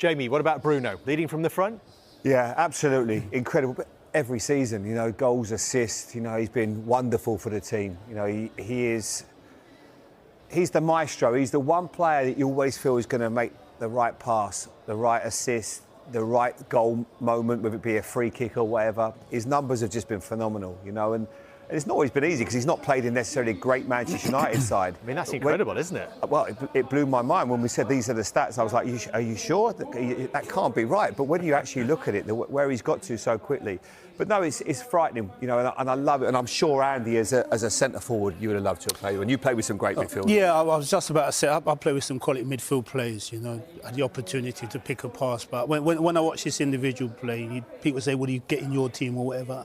Jamie, what about Bruno? Leading from the front? Yeah, absolutely. Incredible. But every season, goals, assists, he's been wonderful for the team. He's the maestro. He's the one player that you always feel is going to make the right pass, the right assist, the right goal moment, whether it be a free kick or whatever. His numbers have just been phenomenal, and it's not always been easy because he's not played in necessarily a great Manchester United side. I mean, that's incredible, isn't it? Well, it blew my mind when we said these are the stats. I was like, are you sure? That can't be right. But when you actually look at it, where he's got to so quickly. But no, it's frightening, and I love it. And I'm sure, Andy, as a centre forward, you would have loved to have played with. And you played with some great midfielders. Yeah, I was just about to say, I played with some quality midfield players, had the opportunity to pick a pass. But when I watch this individual play, people say, "Would you get in your team or whatever?"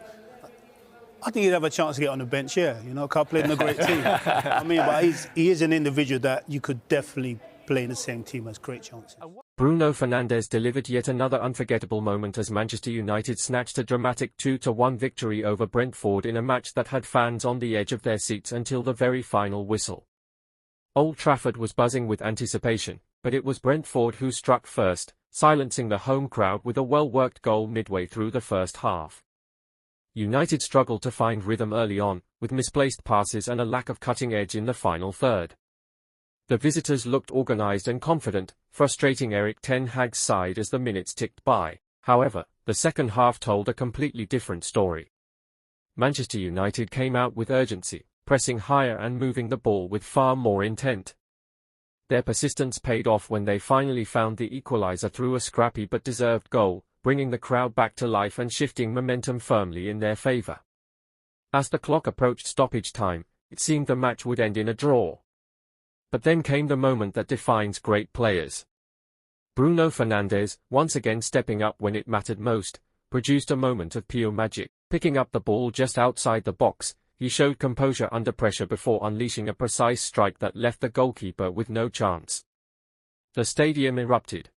I think he'd have a chance to get on the bench, because I played in a great team. But he is an individual that you could definitely play in the same team as great chances. Bruno Fernandes delivered yet another unforgettable moment as Manchester United snatched a dramatic 2-1 victory over Brentford in a match that had fans on the edge of their seats until the very final whistle. Old Trafford was buzzing with anticipation, but it was Brentford who struck first, silencing the home crowd with a well-worked goal midway through the first half. United struggled to find rhythm early on, with misplaced passes and a lack of cutting edge in the final third. The visitors looked organised and confident, frustrating Erik ten Hag's side as the minutes ticked by. However, the second half told a completely different story. Manchester United came out with urgency, pressing higher and moving the ball with far more intent. Their persistence paid off when they finally found the equaliser through a scrappy but deserved goal, bringing the crowd back to life and shifting momentum firmly in their favour. As the clock approached stoppage time, it seemed the match would end in a draw. But then came the moment that defines great players. Bruno Fernandes, once again stepping up when it mattered most, produced a moment of pure magic. Picking up the ball just outside the box, he showed composure under pressure before unleashing a precise strike that left the goalkeeper with no chance. The stadium erupted.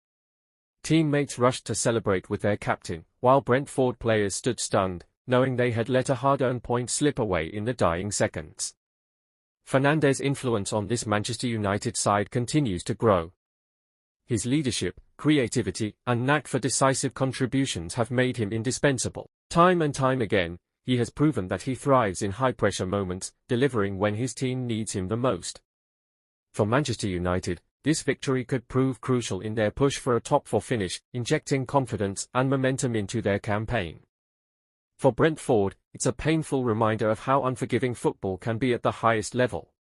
Teammates rushed to celebrate with their captain, while Brentford players stood stunned, knowing they had let a hard-earned point slip away in the dying seconds. Fernandes' influence on this Manchester United side continues to grow. His leadership, creativity, and knack for decisive contributions have made him indispensable. Time and time again, he has proven that he thrives in high-pressure moments, delivering when his team needs him the most. For Manchester United, this victory could prove crucial in their push for a top-4 finish, injecting confidence and momentum into their campaign. For Brentford, it's a painful reminder of how unforgiving football can be at the highest level.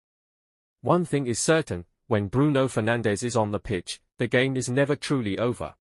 One thing is certain, when Bruno Fernandes is on the pitch, the game is never truly over.